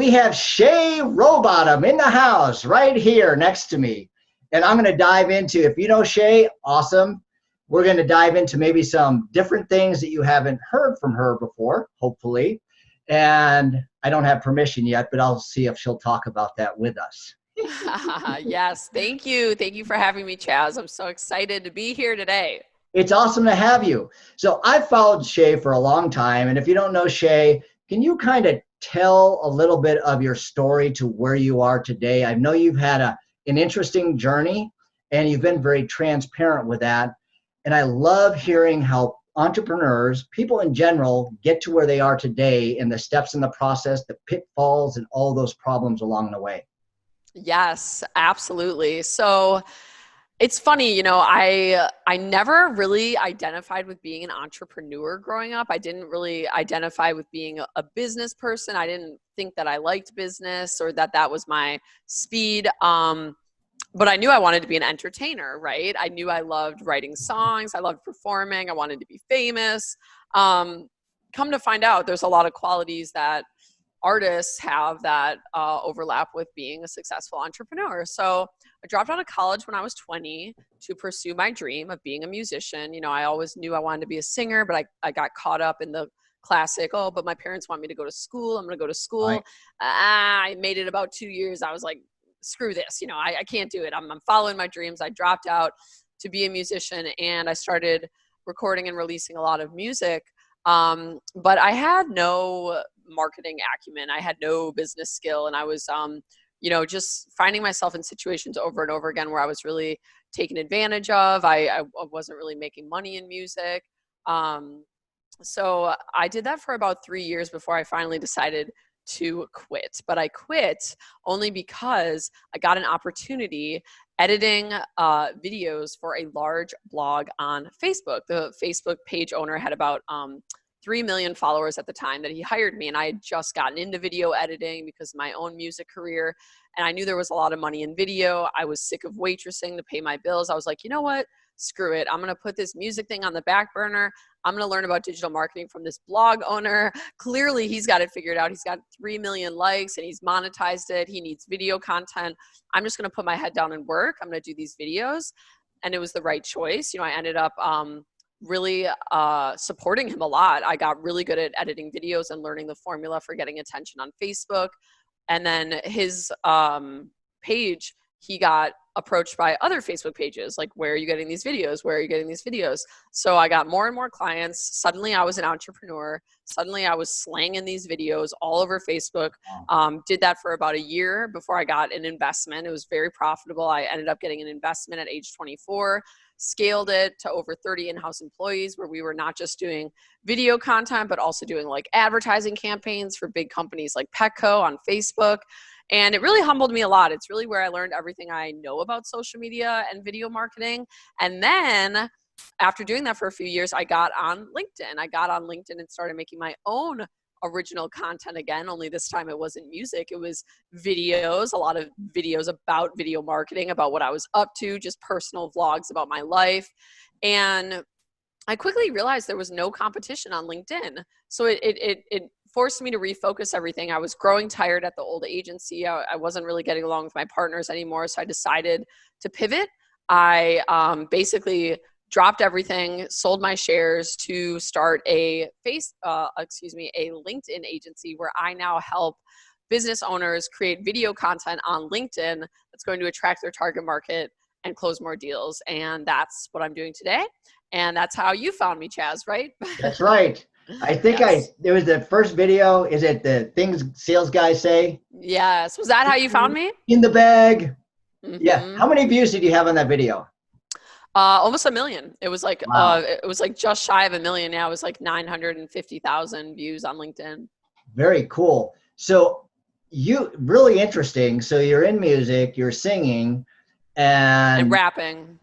we have Shay Rowbottom in the house right here next to me. And I'm going to dive into, if you know Shay, awesome. We're going to dive into maybe some different things that you haven't heard from her before, hopefully. And I don't have permission yet, but I'll see if she'll talk about that with us. Yes, thank you. Thank you for having me, Chaz. I'm so excited to be here today. It's awesome to have you. So I've followed Shay for a long time. And if you don't know Shay, can you kind of tell a little bit of your story to where you are today? I know you've had an interesting journey and you've been very transparent with that. And I love hearing how entrepreneurs, people in general, get to where they are today and the steps in the process, the pitfalls, and all those problems along the way. Yes, absolutely. So it's funny, I never really identified with being an entrepreneur growing up. I didn't really identify with being a business person. I didn't think that I liked business or that was my speed. But I knew I wanted to be an entertainer, right? I knew I loved writing songs. I loved performing. I wanted to be famous. Come to find out, there's a lot of qualities that artists have that overlap with being a successful entrepreneur. So I dropped out of college when I was 20 to pursue my dream of being a musician. I always knew I wanted to be a singer, but I got caught up in the classic, but my parents want me to go to school. I'm going to go to school. Right. I made it about 2 years. I was like, screw this. I can't do it. I'm following my dreams. I dropped out to be a musician and I started recording and releasing a lot of music. But I had no marketing acumen. I had no business skill. And I was, just finding myself in situations over and over again where I was really taken advantage of. I wasn't really making money in music. So I did that for about 3 years before I finally decided to quit. But I quit only because I got an opportunity editing videos for a large blog on Facebook. The Facebook page owner had about 3 million followers at the time that he hired me. And I had just gotten into video editing because of my own music career. And I knew there was a lot of money in video. I was sick of waitressing to pay my bills. I was like, you know what? Screw it. I'm going to put this music thing on the back burner. I'm going to learn about digital marketing from this blog owner. Clearly, he's got it figured out. He's got 3 million likes and he's monetized it. He needs video content. I'm just going to put my head down and work. I'm going to do these videos. And it was the right choice. I ended up really supporting him a lot. I got really good at editing videos and learning the formula for getting attention on Facebook. And then his page, he got approached by other Facebook pages, like, where are you getting these videos? Where are you getting these videos? So I got more and more clients. Suddenly I was an entrepreneur. Suddenly I was slanging these videos all over Facebook. Did that for about a year before I got an investment. It was very profitable. I ended up getting an investment at age 24, scaled it to over 30 in-house employees, where we were not just doing video content, but also doing like advertising campaigns for big companies like Petco on Facebook. And it really humbled me a lot. It's really where I learned everything I know about social media and video marketing. And then after doing that for a few years, I got on LinkedIn. I got on LinkedIn and started making my own original content again, only this time it wasn't music. It was videos, a lot of videos about video marketing, about what I was up to, just personal vlogs about my life. And I quickly realized there was no competition on LinkedIn. So it forced me to refocus everything. I was growing tired at the old agency. I wasn't really getting along with my partners anymore. So I decided to pivot. I basically dropped everything, sold my shares to start a LinkedIn agency where I now help business owners create video content on LinkedIn that's going to attract their target market and close more deals. And that's what I'm doing today. And that's how you found me, Chaz, right? That's right. I think Yes. there was the first video. Is it the things sales guys say? Yes. Was that how you found me? In the bag. Mm-hmm. Yeah. How many views did you have on that video? Almost 1 million. It was like, Wow. it was like just shy of 1 million. Now it was like 950,000 views on LinkedIn. Very cool. So really interesting. So you're in music, you're singing and rapping.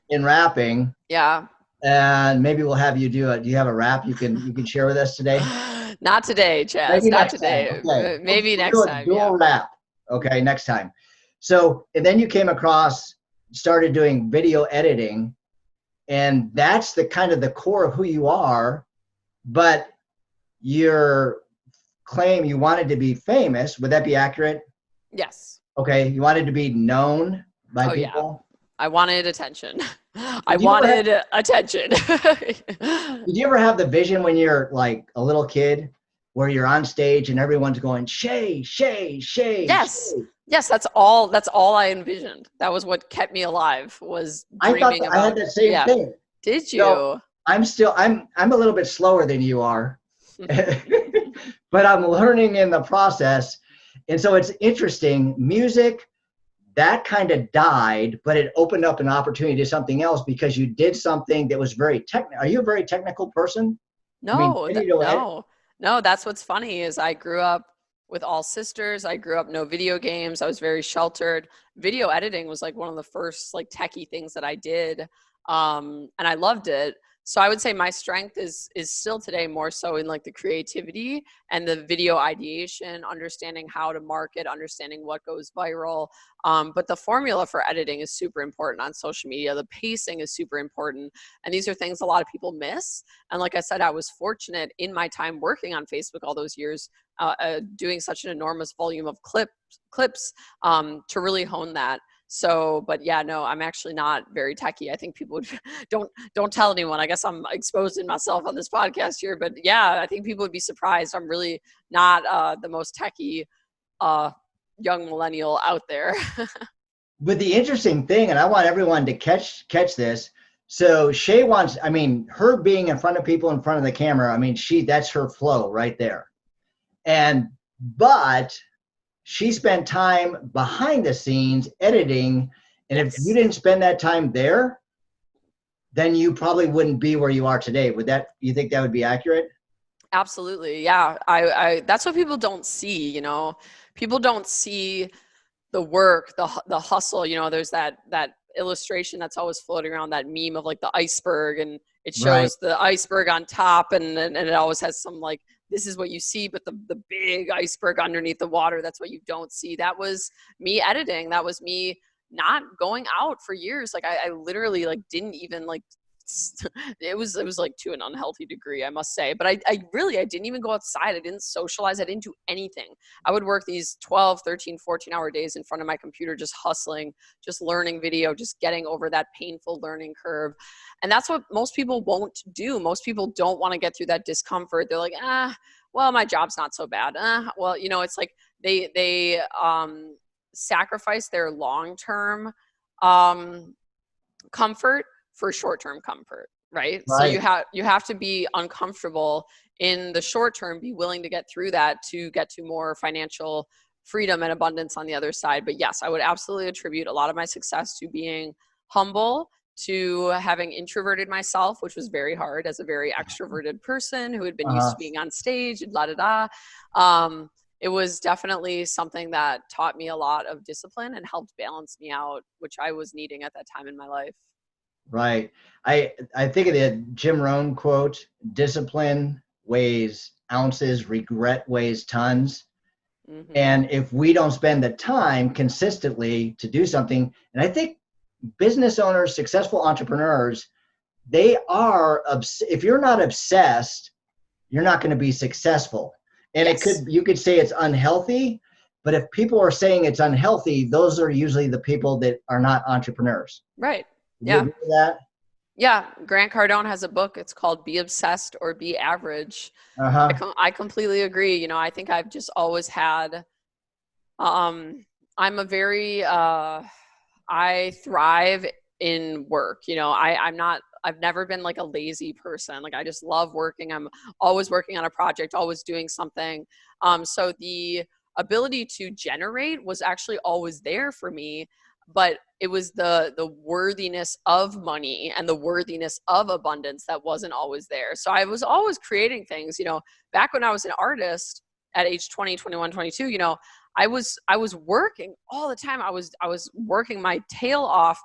Yeah. And maybe we'll have you do you have a rap you can share with us today? Not today, Chaz. Maybe not today. Okay. Maybe we'll next time. Dual rap. Okay, next time. So, and then you came across, started doing video editing, and that's the kind of the core of who you are, but you're claim you wanted to be famous. Would that be accurate? Yes. Okay. You wanted to be known by Oh yeah. people. I wanted attention. I Did you ever have, wanted attention. did you ever have the vision when you're like a little kid where you're on stage and everyone's going, Shay, Shay, Shay, Yes. Shay? Yes, that's all I envisioned. That was what kept me alive, was I thought dreaming I had about. that same Yeah. thing. Did So you? I'm a little bit slower than you are, but I'm learning in the process. And so it's interesting. Music, that kind of died, but it opened up an opportunity to something else because you did something that was very technical. Are you a very technical person? I mean, No, video edit. no. That's what's funny is I grew up with all sisters. I grew up no video games. I was very sheltered. Video editing was like one of the first like techie things that I did, and I loved it. So I would say my strength is still today more so in like the creativity and the video ideation, understanding how to market, understanding what goes viral. But the formula for editing is super important on social media. The pacing is super important, and these are things a lot of people miss. And like I said, I was fortunate in my time working on Facebook all those years, doing such an enormous volume of clips to really hone that. So, but yeah, no, I'm actually not very techie. I think people would don't tell anyone. I guess I'm exposing myself on this podcast here, but yeah, I think people would be surprised. I'm really not the most techie young millennial out there. But the interesting thing, and I want everyone to catch this. So Shay wants, I mean, her being in front of people in front of the camera, I mean, that's her flow right there. But she spent time behind the scenes editing. And if you Yes. didn't spend that time there, then you probably wouldn't be where you are today. You think that would be accurate? Absolutely. Yeah. I that's what people don't see, people don't see the work, the hustle. There's that illustration that's always floating around, that meme of like the iceberg, and it Right. shows the iceberg on top, and it always has some like, this is what you see, but the big iceberg underneath the water, that's what you don't see. That was me editing. That was me not going out for years. Like I literally like didn't even like it was like to an unhealthy degree, I must say. But I didn't even go outside. I didn't socialize. I didn't do anything. I would work these 12, 13, 14-hour days in front of my computer, just hustling, just learning video, just getting over that painful learning curve. And that's what most people won't do. Most people don't want to get through that discomfort. They're like, well, my job's not so bad. Well, it's like they sacrifice their long-term comfort for short-term comfort, right? So Right. you have to be uncomfortable in the short term, be willing to get through that to get to more financial freedom and abundance on the other side. But yes, I would absolutely attribute a lot of my success to being humble, to having introverted myself, which was very hard as a very extroverted person who had been used Uh-huh. to being on stage and la da da. It was definitely something that taught me a lot of discipline and helped balance me out, which I was needing at that time in my life. Right. I think of the Jim Rohn quote, discipline weighs ounces, regret weighs tons. Hmm. And if we don't spend the time consistently to do something, and I think business owners, successful entrepreneurs, if you're not obsessed, you're not going to be successful. And Yes. you could say it's unhealthy, but if people are saying it's unhealthy, those are usually the people that are not entrepreneurs. Right. Do you Yeah. agree with that? Yeah. Grant Cardone has a book. It's called Be Obsessed or Be Average. Uh-huh. I completely agree. I think I've just always had, I'm a very, I thrive in work. I've never been like a lazy person. Like I just love working. I'm always working on a project, always doing something. So the ability to generate was actually always there for me, but it was the worthiness of money and the worthiness of abundance that wasn't always there. So I was always creating things. Back when I was an artist at age 20, 21, 22, I was working all the time. I was working my tail off,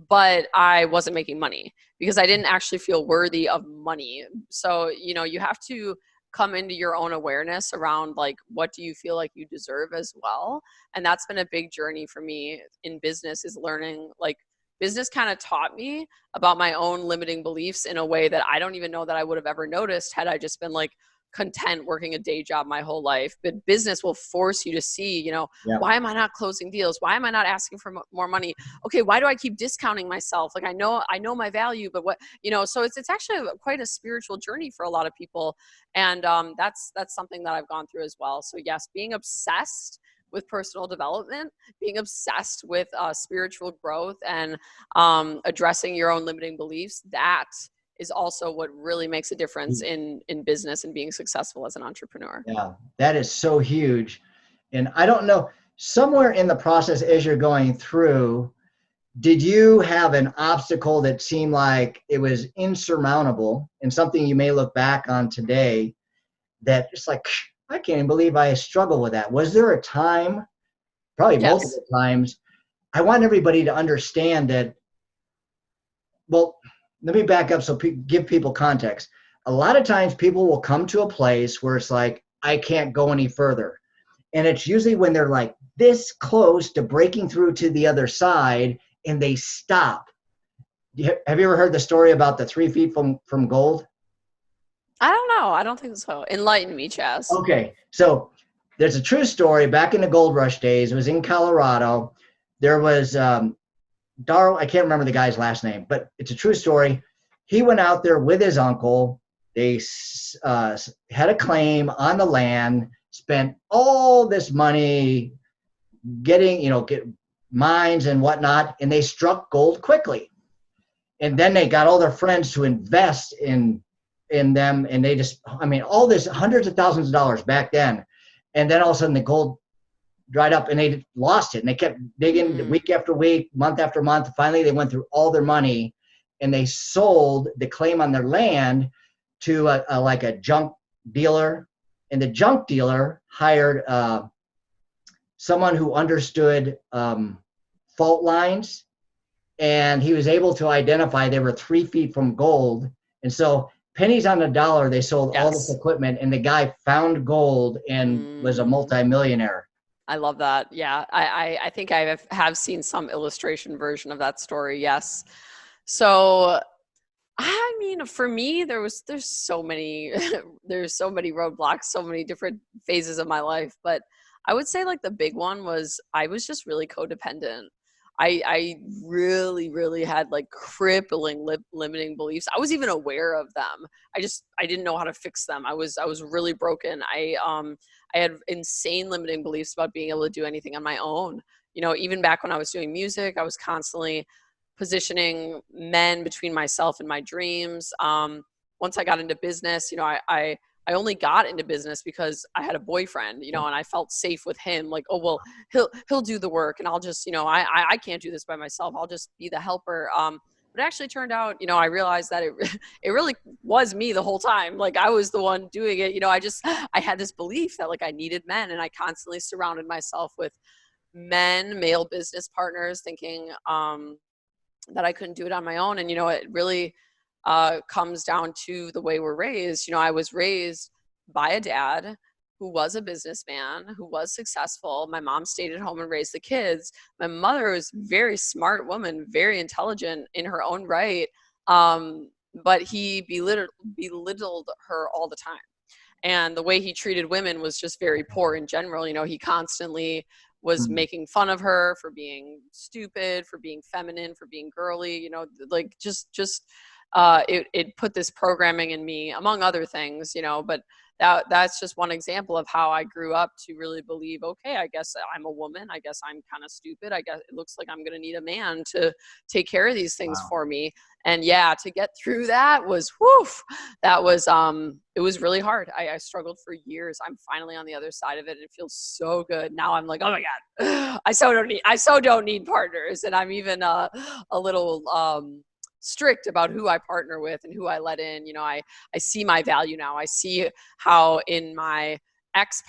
but I wasn't making money because I didn't actually feel worthy of money. So, you have to come into your own awareness around like, what do you feel like you deserve as well? And that's been a big journey for me in business, is learning, like, business kind of taught me about my own limiting beliefs in a way that I don't even know that I would have ever noticed had I just been like content working a day job my whole life, but business will force you to see, Yeah. why am I not closing deals? Why am I not asking for more money? Okay, why do I keep discounting myself? Like I know my value, but what, so it's actually quite a spiritual journey for a lot of people. And that's something that I've gone through as well. So yes, being obsessed with personal development, being obsessed with spiritual growth, and addressing your own limiting beliefs, that is also what really makes a difference in business and being successful as an entrepreneur. Yeah, that is so huge. And I don't know, somewhere in the process as you're going through, did you have an obstacle that seemed like it was insurmountable and something you may look back on today that it's like, I can't even believe I struggle with that? Was there a time, probably Yes. multiple times? I want everybody to understand that, well, let me back up so give people context. A lot of times people will come to a place where it's like, I can't go any further. And it's usually when they're like this close to breaking through to the other side and they stop. Have you ever heard the story about the 3 feet from gold? I don't know. I don't think so. Enlighten me, Chaz. Okay. So there's a true story back in the gold rush days. It was in Colorado. There was Darl, I can't remember the guy's last name, but it's a true story. He went out there with his uncle. They had a claim on the land, spent all this money getting, get mines and whatnot, and they struck gold quickly. And then they got all their friends to invest in them, and they just, all this hundreds of thousands of dollars back then. And then all of a sudden the gold dried up and they lost it, and they kept digging week after week, month after month. Finally they went through all their money and they sold the claim on their land to like a junk dealer, and the junk dealer hired someone who understood fault lines, and he was able to identify they were 3 feet from gold. And so pennies on the dollar, they sold all this equipment, and the guy found gold and was a multimillionaire. I love that. Yeah, I think I have seen some illustration version of that story. Yes. So, for me, there's so many, there's so many roadblocks, so many different phases of my life. But I would say like the big one was I was just really codependent. I really, really had like crippling limiting beliefs. I was even aware of them. I didn't know how to fix them. I was really broken. I had insane limiting beliefs about being able to do anything on my own. Even back when I was doing music, I was constantly positioning men between myself and my dreams. Once I got into business, I only got into business because I had a boyfriend, and I felt safe with him. Like, oh, well, he'll do the work, and I'll just, I can't do this by myself. I'll just be the helper. But it actually turned out, I realized that it really was me the whole time. Like I was the one doing it. I had this belief that like I needed men, and I constantly surrounded myself with male business partners, thinking that I couldn't do it on my own. And, it really comes down to the way we're raised. I was raised by a dad who was a businessman, who was successful. My mom stayed at home and raised the kids. My mother was a very smart woman, very intelligent in her own right. But he belittled her all the time. And the way he treated women was just very poor in general. He constantly was making fun of her for being stupid, for being feminine, for being girly, like it put this programming in me, among other things, but that's just one example of how I grew up to really believe, okay, I guess I'm a woman. I guess I'm kind of stupid. I guess it looks like I'm going to need a man to take care of these things for me. And yeah, to get through that was, it was really hard. I struggled for years. I'm finally on the other side of it, and it feels so good. Now I'm like, oh my God, I so don't need partners. And I'm even a little, strict about who I partner with and who I let in. I see my value now. I see how in my ex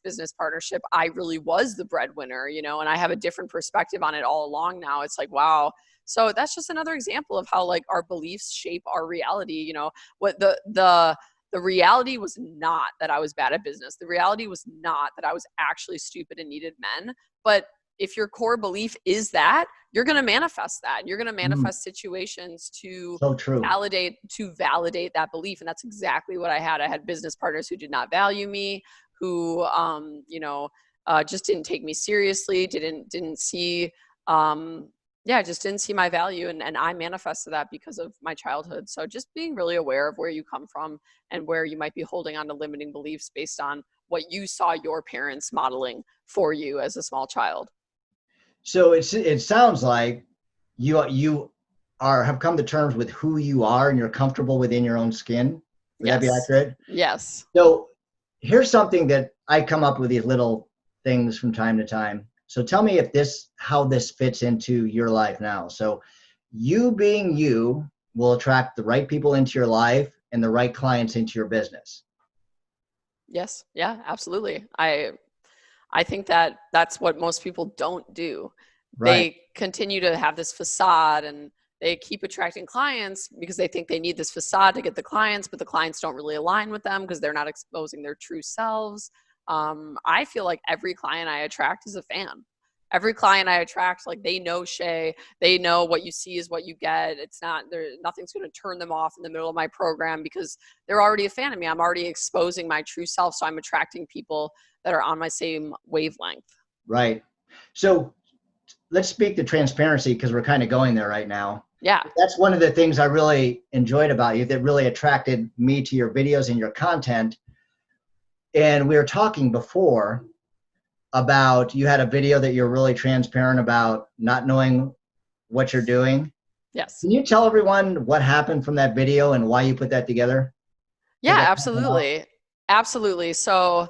business partnership, I really was the breadwinner, and I have a different perspective on it all along now. It's like, wow. So that's just another example of how like our beliefs shape our reality. What the reality was not that I was bad at business. The reality was not that I was actually stupid and needed men, but if your core belief is that, you're going to manifest that. You're going to Mm, manifest situations to so true. validate that belief. And that's exactly what I had. I had business partners who did not value me, who, just didn't take me seriously, didn't see, just didn't see my value. And I manifested that because of my childhood. So just being really aware of where you come from and where you might be holding on to limiting beliefs based on what you saw your parents modeling for you as a small child. So it sounds like you have come to terms with who you are and you're comfortable within your own skin. Would that be Yes. accurate? Yes. So here's something that I come up with these little things from time to time. So tell me how this fits into your life now. So you being you will attract the right people into your life and the right clients into your business. Yes. Yeah, absolutely. I think that that's what most people don't do. Right. They continue to have this facade and they keep attracting clients because they think they need this facade to get the clients, but the clients don't really align with them because they're not exposing their true selves. I feel like every client I attract is a fan. Every client I attract, like they know Shay, they know what you see is what you get. It's not there. Nothing's going to turn them off in the middle of my program because they're already a fan of me. I'm already exposing my true self. So I'm attracting people that are on my same wavelength. Right. So let's speak to transparency because we're kind of going there right now. Yeah. That's one of the things I really enjoyed about you that really attracted me to your videos and your content. And we were talking before about you had a video that you're really transparent about not knowing what you're doing. Yes. Can you tell everyone what happened from that video and why you put that together? Yeah, absolutely. Absolutely. So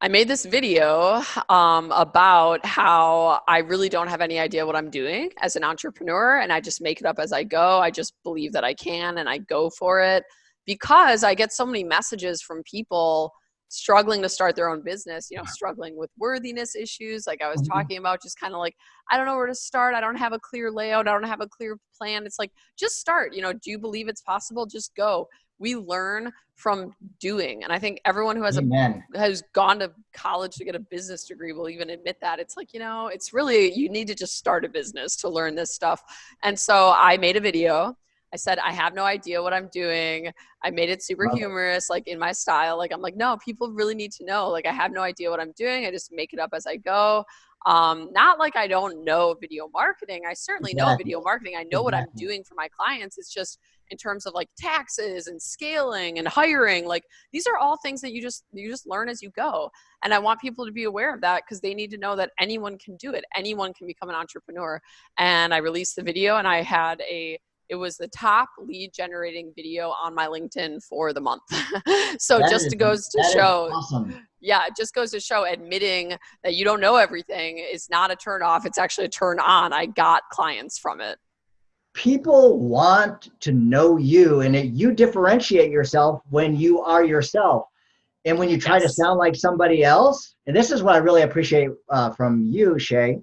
I made this video about how I really don't have any idea what I'm doing as an entrepreneur, and I just make it up as I go. I just believe that I can, and I go for it because I get so many messages from people struggling to start their own business, struggling with worthiness issues, like I was talking about, just kind of like, I don't know where to start. I don't have a clear layout. I don't have a clear plan. It's like, just start. Do you believe it's possible? Just go. We learn from doing. And I think everyone who has gone to college to get a business degree will even admit that. It's like, it's really, you need to just start a business to learn this stuff. And so I made a video. I said, I have no idea what I'm doing. I made it super humorous, like in my style. Like, I'm like, no, people really need to know. Like, I have no idea what I'm doing. I just make it up as I go. Not like I don't know video marketing. I certainly know video marketing. I know what I'm doing for my clients. It's just in terms of like taxes and scaling and hiring. Like, these are all things that you just learn as you go. And I want people to be aware of that because they need to know that anyone can do it. Anyone can become an entrepreneur. And I released the video and it was the top lead generating video on my LinkedIn for the month. So it just goes to show, awesome. Yeah, it just goes to show admitting that you don't know everything is not a turn off. It's actually a turn on. I got clients from it. People want to know you, and you differentiate yourself when you are yourself. And when you try to sound like somebody else, and this is what I really appreciate from you, Shay,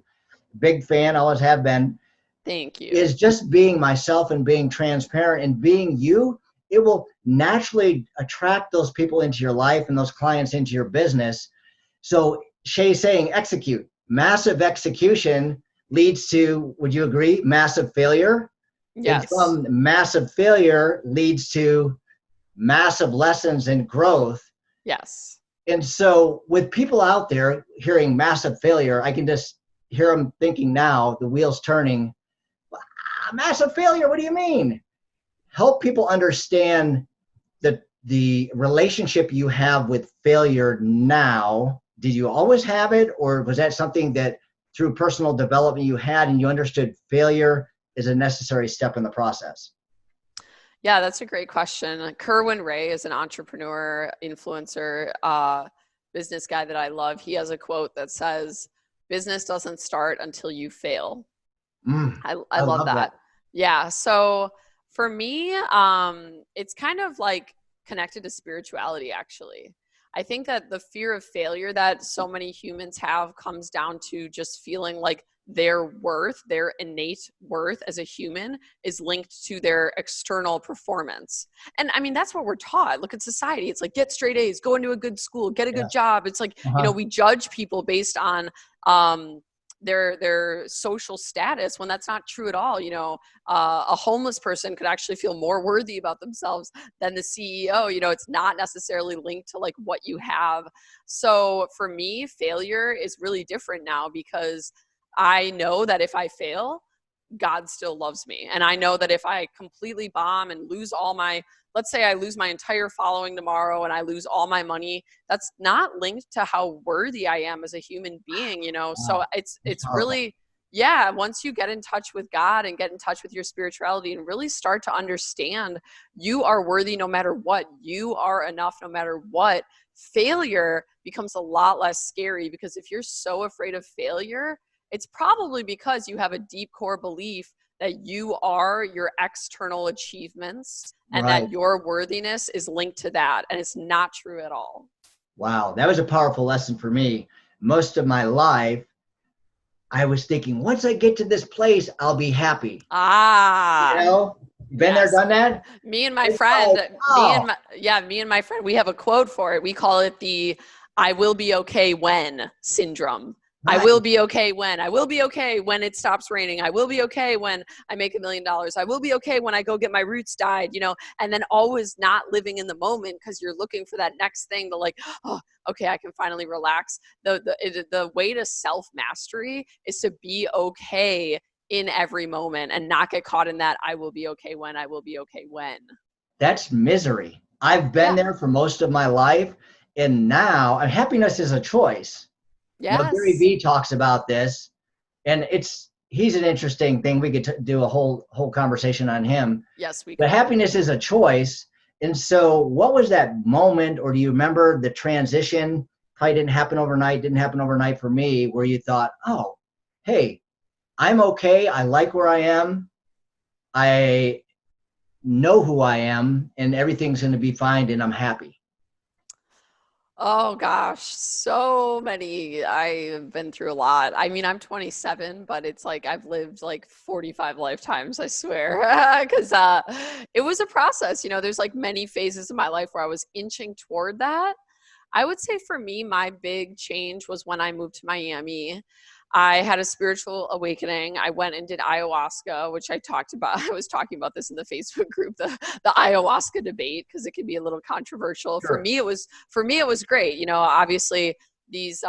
big fan, always have been. Thank you. Is just being myself and being transparent and being you. It will naturally attract those people into your life and those clients into your business. So Shay's saying execute. Massive execution leads to, would you agree, massive failure? Yes. And from massive failure leads to massive lessons and growth. Yes. And so with people out there hearing massive failure, I can just hear them thinking now, the wheels turning. Massive failure, what do you mean? Help people understand that the relationship you have with failure now. Did you always have it, or was that something that through personal development you had and you understood failure is a necessary step in the process? Yeah, that's a great question. Kerwin Ray is an entrepreneur, influencer, business guy that I love. He has a quote that says, business doesn't start until you fail. I love that. Yeah. So for me, it's kind of like connected to spirituality, actually. I think that the fear of failure that so many humans have comes down to just feeling like their worth, their innate worth as a human is linked to their external performance. And I mean, that's what we're taught. Look at society. It's like, get straight A's, go into a good school, get a good job. It's like, we judge people based on, their social status, when that's not true at all. A homeless person could actually feel more worthy about themselves than the CEO. It's not necessarily linked to like what you have. So for me, failure is really different now, because I know that if I fail, God still loves me. And I know that if I completely bomb and lose let's say I lose my entire following tomorrow and I lose all my money, that's not linked to how worthy I am as a human being. So Wow. That's it's powerful. really, yeah, once you get in touch with God and get in touch with your spirituality and really start to understand you are worthy no matter what, you are enough no matter what, failure becomes a lot less scary. Because if you're so afraid of failure, it's probably because you have a deep core belief that you are your external achievements and Right. that your worthiness is linked to that. And it's not true at all. Wow. That was a powerful lesson for me. Most of my life, I was thinking, once I get to this place, I'll be happy. You Ah, know, been there, yes. done that. Me and my It's friend, like, oh, me and my friend, we have a quote for it. We call it the "I will be okay when" syndrome. I right. will be okay when. I will be okay when it stops raining. I will be okay when I make $1 million. I will be okay when I go get my roots dyed, and then always not living in the moment because you're looking for that next thing to like, oh, okay, I can finally relax. The way to self-mastery is to be okay in every moment and not get caught in that I will be okay when, I will be okay when. That's misery. I've been Yeah. there for most of my life. And now, and happiness is a choice. Gary Yes. Vee talks about this, and he's an interesting thing. We could do a whole conversation on him. Yes, we But could. happiness is a choice. And so, what was that moment, or do you remember the transition? Probably didn't happen overnight for me, where you thought, oh, hey, I'm okay. I like where I am. I know who I am, and everything's going to be fine, and I'm happy. Oh gosh, so many. I've been through a lot. I mean, I'm 27, but it's like I've lived like 45 lifetimes, I swear. Because it was a process. There's like many phases of my life where I was inching toward that. I would say for me, my big change was when I moved to Miami. I had a spiritual awakening. I went and did ayahuasca, which I talked about. I was talking about this in the Facebook group, the ayahuasca debate, because it can be a little controversial. Sure. For me it was great. Obviously these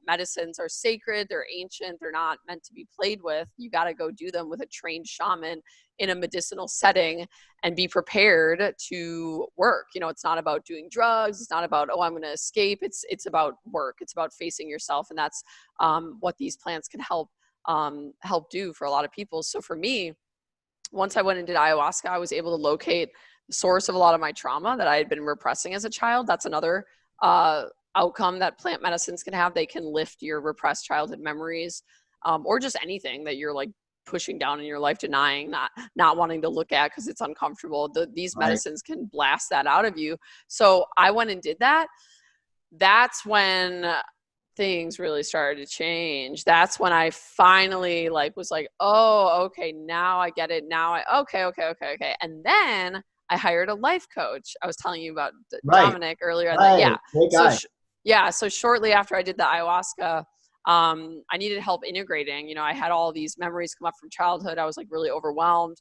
medicines are sacred, they're ancient, they're not meant to be played with. You got to go do them with a trained shaman in a medicinal setting and be prepared to work. It's not about doing drugs. It's not about, oh, I'm going to escape. It's about work. It's about facing yourself. And that's what these plants can help do for a lot of people. So for me, once I went and did ayahuasca, I was able to locate the source of a lot of my trauma that I had been repressing as a child. That's another outcome that plant medicines can have. They can lift your repressed childhood memories, or just anything that you're like pushing down in your life, denying, not wanting to look at because it's uncomfortable. These Right. medicines can blast that out of you. So I went and did that. That's when things really started to change. That's when I finally was like, oh, okay, now I get it. Okay. And then I hired a life coach. I was telling you about Right. Dominic earlier on that. Right. Yeah. Great So guy. so shortly after I did the ayahuasca, I needed help integrating. I had all these memories come up from childhood. I was like really overwhelmed.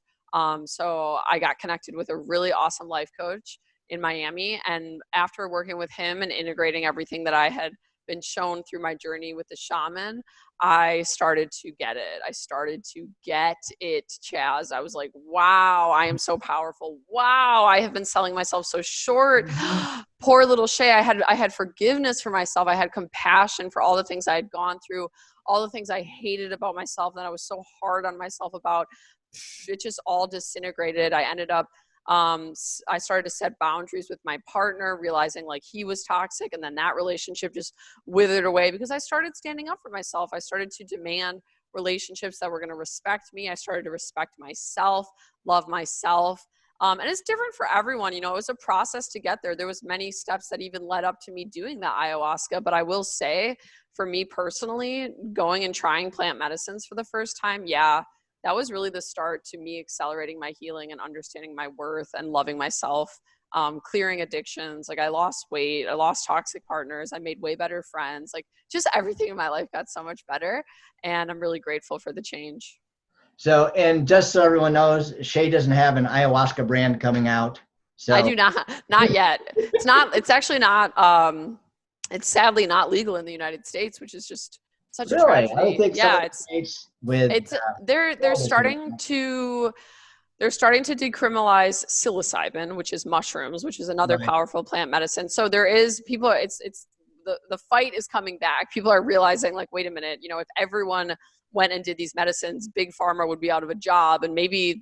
So I got connected with a really awesome life coach in Miami. And after working with him and integrating everything that I had been shown through my journey with the shaman, I started to get it. I started to get it, Chaz. I was like, wow, I am so powerful. Wow, I have been selling myself so short. Mhm. Poor little Shay. I had forgiveness for myself. I had compassion for all the things I had gone through, all the things I hated about myself that I was so hard on myself about. It just all disintegrated. I ended up I started to set boundaries with my partner, realizing like he was toxic, and then that relationship just withered away because I started standing up for myself. I started to demand relationships that were going to respect me. I started to respect myself, love myself. And it's different for everyone. It was a process to get there. There was many steps that even led up to me doing the ayahuasca. But I will say, for me personally, going and trying plant medicines for the first time, yeah, that was really the start to me accelerating my healing and understanding my worth and loving myself clearing addictions. Like I lost weight, I lost toxic partners, I made way better friends. Like just everything in my life got so much better. And I'm really grateful for the change. So, and just so everyone knows, Shay doesn't have an ayahuasca brand coming out. I So do not yet. It's actually not, it's sadly not legal in the United States, which is just such a really, I would tragedy. think some Yeah, of the states with they're starting to decriminalize psilocybin, which is mushrooms, which is another right. powerful plant medicine. So there is people, it's the fight is coming back. People are realizing like, wait a minute, if everyone went and did these medicines, big pharma would be out of a job, and maybe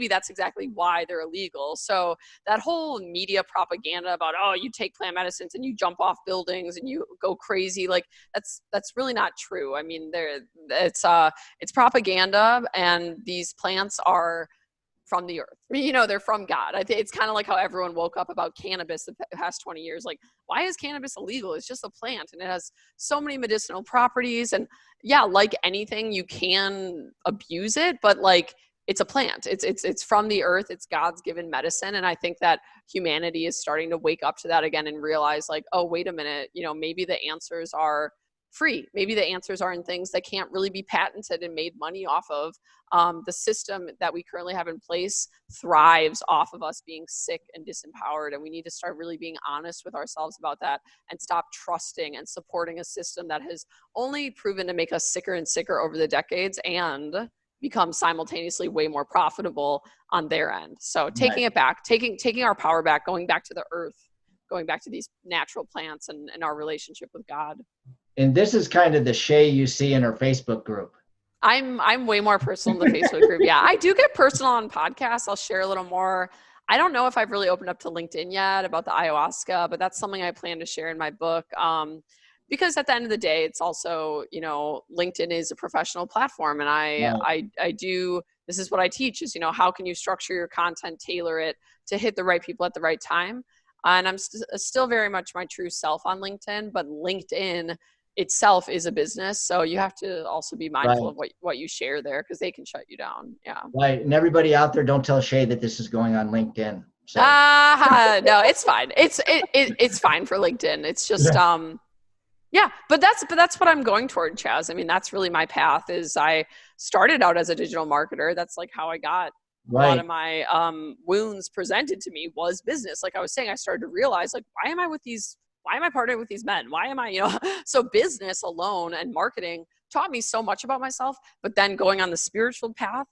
that's exactly why they're illegal. So that whole media propaganda about, oh, you take plant medicines and you jump off buildings and you go crazy, like that's really not true. I mean, it's propaganda, and these plants are from the earth. They're from God. I think it's kind of like how everyone woke up about cannabis the past 20 years. Like, why is cannabis illegal? It's just a plant, and it has so many medicinal properties. And yeah, like anything, you can abuse it, but like, it's a plant. It's from the earth. It's God's given medicine. And I think that humanity is starting to wake up to that again and realize like, oh, wait a minute, maybe the answers are free. Maybe the answers are in things that can't really be patented and made money off of. The system that we currently have in place thrives off of us being sick and disempowered. And we need to start really being honest with ourselves about that and stop trusting and supporting a system that has only proven to make us sicker and sicker over the decades and become simultaneously way more profitable on their end. So taking it back, taking our power back, going back to the earth, going back to these natural plants and our relationship with God. And this is kind of the Shay you see in her Facebook group. I'm way more personal in the Facebook group. Yeah, I do get personal on podcasts. I'll share a little more. I don't know if I've really opened up to LinkedIn yet about the ayahuasca, but that's something I plan to share in my book. Because at the end of the day, it's also, LinkedIn is a professional platform, and I do, this is what I teach is, how can you structure your content, tailor it to hit the right people at the right time. And I'm still very much my true self on LinkedIn, but LinkedIn itself is a business. So you have to also be mindful of what you share there, because they can shut you down. Yeah. Right. And everybody out there, don't tell Shay that this is going on LinkedIn. So. No, it's fine. It's fine for LinkedIn. It's just, yeah, but that's what I'm going toward, Chaz. I mean, that's really my path. Is I started out as a digital marketer. That's like how I got a lot of my wounds presented to me was business. Like I was saying, I started to realize like, why am I partnering with these men? Why am I, so business alone and marketing taught me so much about myself. But then going on the spiritual path,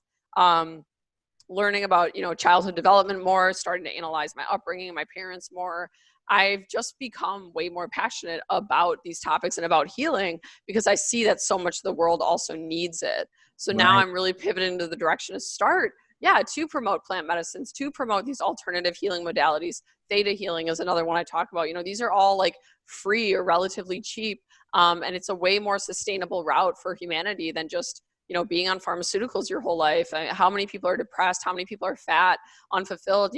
learning about, childhood development more, starting to analyze my upbringing, my parents more, I've just become way more passionate about these topics and about healing, because I see that so much of the world also needs it. So now I'm really pivoting to the direction to promote plant medicines, to promote these alternative healing modalities. Theta healing is another one I talk about. These are all like free or relatively cheap. And it's a way more sustainable route for humanity than just, being on pharmaceuticals your whole life. How many people are depressed? How many people are fat, unfulfilled?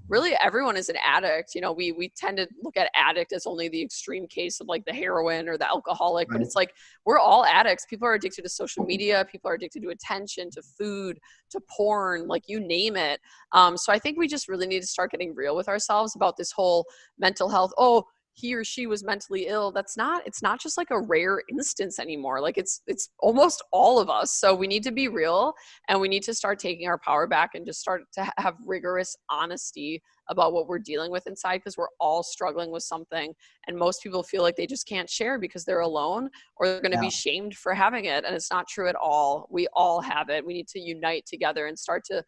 Really everyone is an addict. We tend to look at addict as only the extreme case of like the heroin or the alcoholic, but it's like, we're all addicts. People are addicted to social media. People are addicted to attention, to food, to porn, like you name it. So I think we just really need to start getting real with ourselves about this whole mental health. Oh, he or she was mentally ill. It's not just like a rare instance anymore. Like it's almost all of us. So we need to be real, and we need to start taking our power back and just start to have rigorous honesty about what we're dealing with inside, because we're all struggling with something. And most people feel like they just can't share because they're alone, or they're going to be shamed for having it. And it's not true at all. We all have it. We need to unite together and start to,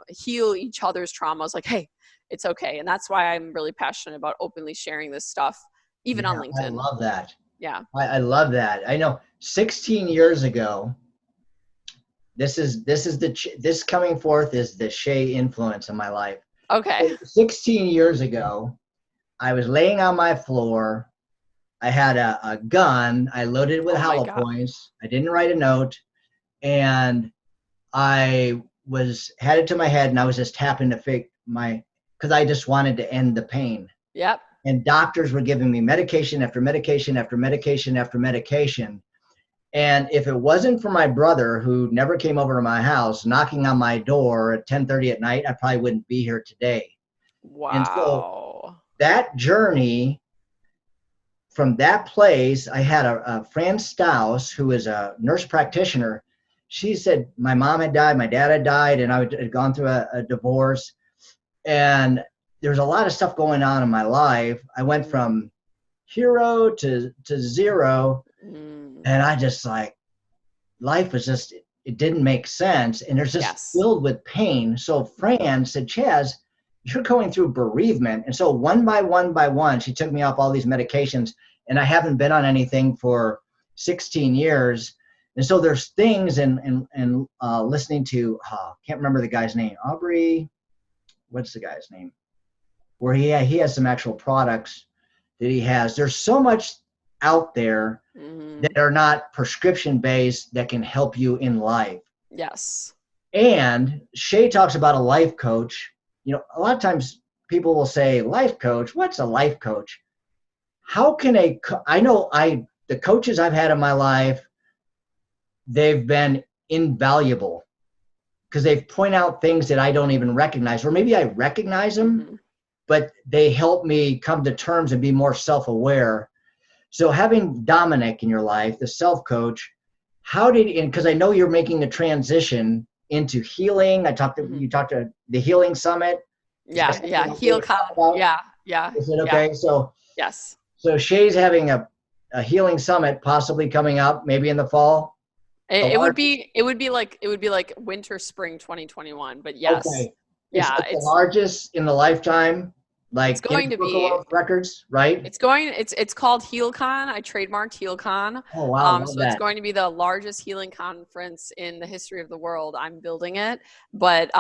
heal each other's traumas. Like, hey, it's okay. And that's why I'm really passionate about openly sharing this stuff, even on LinkedIn. I love that. Yeah. I love that. I know 16 years ago, this coming forth is the Shay influence in my life. Okay. 16 years ago, I was laying on my floor. I had a gun. I loaded it with hollow points. I didn't write a note. And I had it to my head, and I was just tapping to fake because I just wanted to end the pain. Yep. And doctors were giving me medication after medication after medication after medication. And if it wasn't for my brother, who never came over to my house, knocking on my door at 10:30 at night, I probably wouldn't be here today. And so Wow. that journey, from that place, I had a Fran Staus, who is a nurse practitioner. She said my mom had died, my dad had died, and I had gone through a divorce. And there's a lot of stuff going on in my life. I went from hero to zero, and I just like, life was just, it didn't make sense. And there's just Yes. filled with pain. So Fran said, Chaz, you're going through bereavement. And so one by one, she took me off all these medications, and I haven't been on anything for 16 years. And so there's things and listening to, can't remember the guy's name, Aubrey, what's the guy's name? Where he has some actual products that he has. There's so much out there that are not prescription based that can help you in life. Yes. And Shay talks about a life coach. You know, a lot of times people will say, life coach, what's a life coach? How can the coaches I've had in my life, they've been invaluable because they point out things that I don't even recognize, or maybe I recognize them, but they help me come to terms and be more self-aware. So having Dominic in your life, the self-coach, because I know you're making a transition into healing. You talked to the Healing Summit. Yeah. HealCon. Yeah. Is it okay? Yeah. So Yes. So Shay's having a healing summit possibly coming up, maybe in the fall. It would be like winter, spring 2021, but yes. Okay. Yeah. It's the largest in the lifetime, like it's going to be. World Records, right? It's called HealCon. I trademarked HealCon. Oh wow, love So that. it's going to be the largest healing conference in the history of the world. I'm building it, but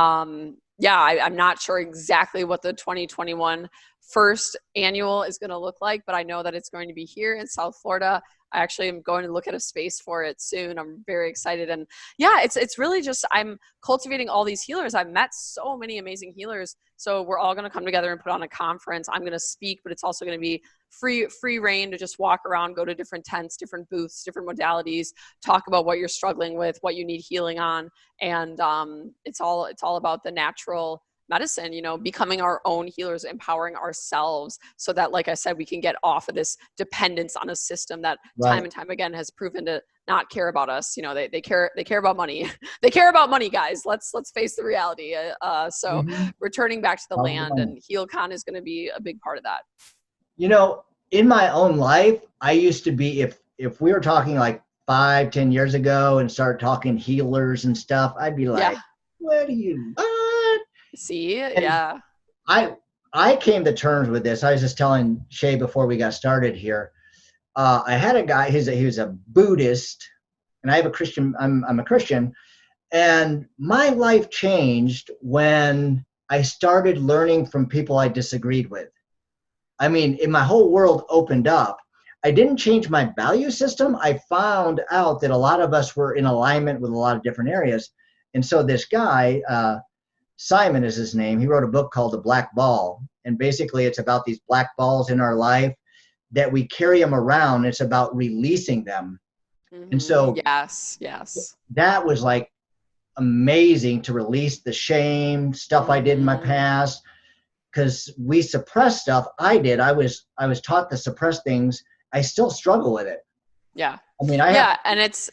yeah, I'm not sure exactly what the 2021 first annual is going to look like, but I know that it's going to be here in South Florida. I actually am going to look at a space for it soon. I'm very excited. And yeah, it's really just, I'm cultivating all these healers. I've met so many amazing healers. So we're all going to come together and put on a conference. I'm going to speak, but it's also going to be free reign to just walk around, go to different tents, different booths, different modalities, talk about what you're struggling with, what you need healing on. And it's all about the natural medicine, becoming our own healers, empowering ourselves so that, like I said, we can get off of this dependence on a system that time and time again has proven to not care about us. They care about money. They care about money, guys. Let's face the reality. So returning back to the land, and HealCon is going to be a big part of that. In my own life, I used to be, if we were talking like 5-10 years ago and start talking healers and stuff, I'd be like, what? See, and yeah. I came to terms with this. I was just telling Shay before we got started here. I had a guy. He was a Buddhist, and I have a Christian. I'm a Christian, and my life changed when I started learning from people I disagreed with. I mean, my whole world opened up. I didn't change my value system. I found out that a lot of us were in alignment with a lot of different areas, and so this guy. Simon is his name. He wrote a book called The Black Ball. And basically it's about these black balls in our life that we carry them around. It's about releasing them. And so yes, that was like amazing to release the shame, stuff I did in my past, because we suppress stuff. I was taught to suppress things. I still struggle with it. Yeah. I mean, and it's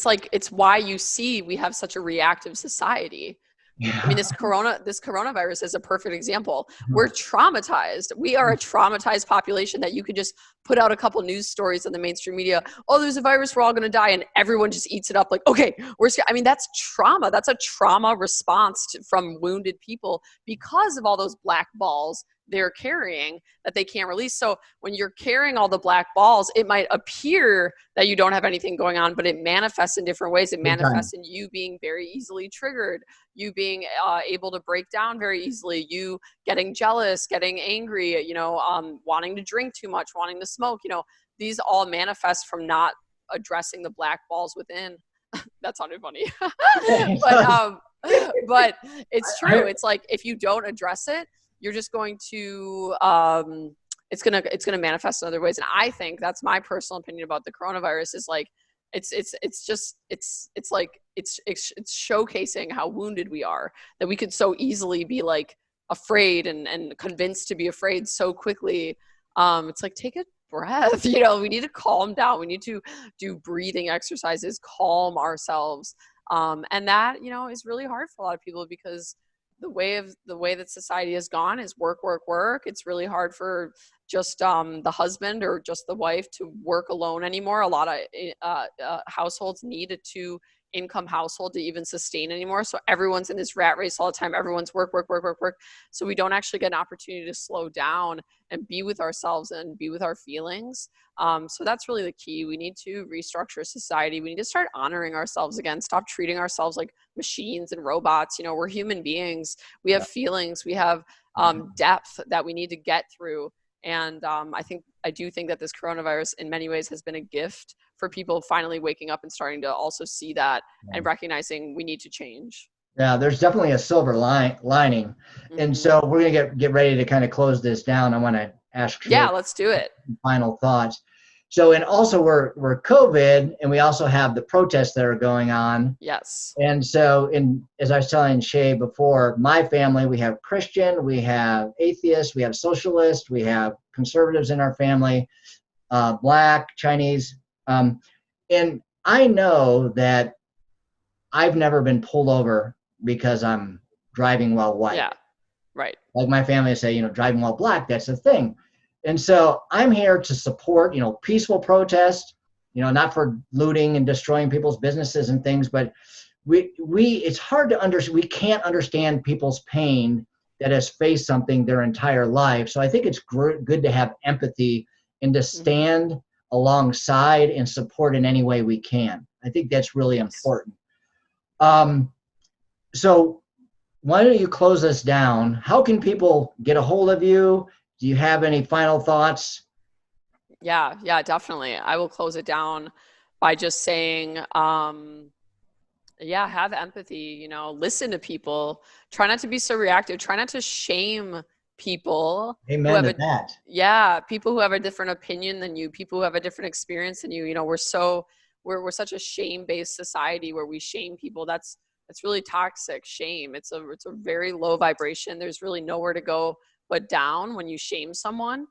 like, it's why you see we have such a reactive society. Yeah. I mean, this coronavirus is a perfect example. We're traumatized. We are a traumatized population that you could just put out a couple news stories in the mainstream media. Oh, there's a virus. We're all going to die. And everyone just eats it up like, okay, I mean, that's trauma. That's a trauma response from wounded people because of all those black balls they're carrying that they can't release. So when you're carrying all the black balls, it might appear that you don't have anything going on, but it manifests in different ways. It manifests in you being very easily triggered, you being able to break down very easily, you getting jealous, getting angry, wanting to drink too much, wanting to smoke. These all manifest from not addressing the black balls within. That sounded funny. But it's true. It's like, if you don't address it, you're just going to, it's going to manifest in other ways. And I think that's my personal opinion about the coronavirus is like, it's showcasing how wounded we are, that we could so easily be like afraid and convinced to be afraid so quickly. It's like, take a breath. You know, we need to calm down. We need to do breathing exercises, calm ourselves. And that, you know, is really hard for a lot of people because the way that society has gone is work, work, work. It's really hard for just the husband or just the wife to work alone anymore. A lot of households need a two-income household to even sustain anymore. So everyone's in this rat race all the time. Everyone's work, work, work, work, work. So we don't actually get an opportunity to slow down and be with ourselves and be with our feelings. So that's really the key. We need to restructure society. We need to start honoring ourselves again. Stop treating ourselves like machines and robots. You know, we're human beings. We have feelings. We have depth that we need to get through. And I do think that this coronavirus in many ways has been a gift for people finally waking up and starting to also see that and recognizing we need to change. Yeah, there's definitely a silver lining. Mm-hmm. And so we're going to get ready to kind of close this down. I want to ask Shay, let's do it. Final thoughts. So, and also we're COVID, and we also have the protests that are going on. Yes. And so, as I was telling Shay before, my family, we have Christian, we have atheists, we have socialists, we have conservatives in our family, Black, Chinese. And I know that I've never been pulled over because I'm driving while white. Yeah, right. Like my family say, you know, driving while Black, that's the thing. And so I'm here to support, you know, peaceful protest, you know, not for looting and destroying people's businesses and things, but it's hard to understand. We can't understand people's pain that has faced something their entire life. So I think it's good to have empathy and to stand alongside and support in any way we can. I think that's really important. So why don't you close this down? How can people get a hold of you? Do you have any final thoughts? Yeah, definitely. I will close it down by just saying, have empathy, you know, listen to people, try not to be so reactive, try not to shame people. Amen to that. Yeah, people who have a different opinion than you, people who have a different experience than you. You know, we're such a shame-based society where we shame people. That's really toxic. Shame. It's a very low vibration. There's really nowhere to go but down when you shame someone.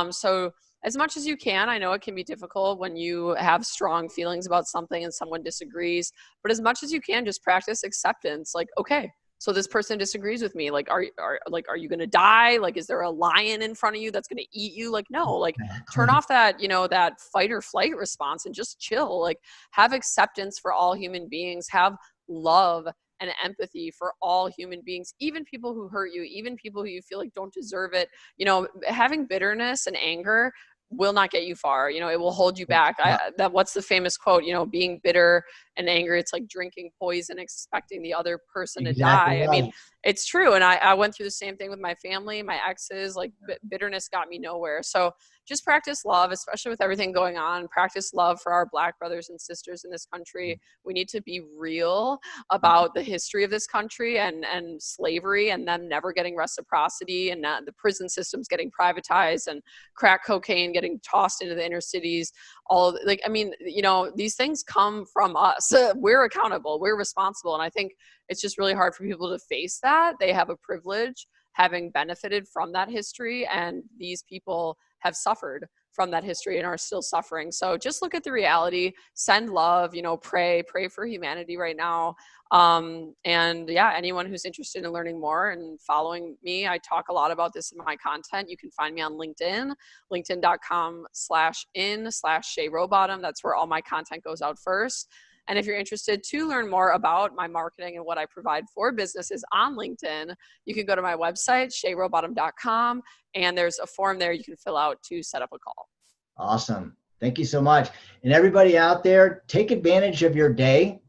So as much as you can, I know it can be difficult when you have strong feelings about something and someone disagrees, but as much as you can, just practice acceptance. Like, okay, so this person disagrees with me. Like, are you going to die? Like, is there a lion in front of you that's going to eat you? Like, no, like turn off that, you know, that fight or flight response and just chill. Like, have acceptance for all human beings, have love and empathy for all human beings, even people who hurt you, even people who you feel like don't deserve it. You know, having bitterness and anger will not get you far. You know, it will hold you back. What's the famous quote? You know, being bitter and angry, it's like drinking poison, expecting the other person to die. Right. I mean, it's true. And I went through the same thing with my family, my exes. Like bitterness got me nowhere. So just practice love, especially with everything going on. Practice love for our Black brothers and sisters in this country. We need to be real about the history of this country and slavery and them never getting reciprocity and the prison systems getting privatized and crack cocaine getting tossed into the inner cities. You know, these things come from us. We're accountable. We're responsible. And I think it's just really hard for people to face that. They have a privilege having benefited from that history, and these people have suffered from that history and are still suffering. So just look at the reality, send love, you know, pray for humanity right now. Anyone who's interested in learning more and following me, I talk a lot about this in my content. You can find me on LinkedIn, linkedin.com/in/Shay Rowbottom. That's where all my content goes out first. And if you're interested to learn more about my marketing and what I provide for businesses on LinkedIn, you can go to my website, shayrowbottom.com, and there's a form there you can fill out to set up a call. Awesome. Thank you so much. And everybody out there, take advantage of your day.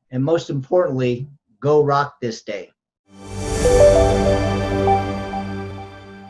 And most importantly, go rock this day.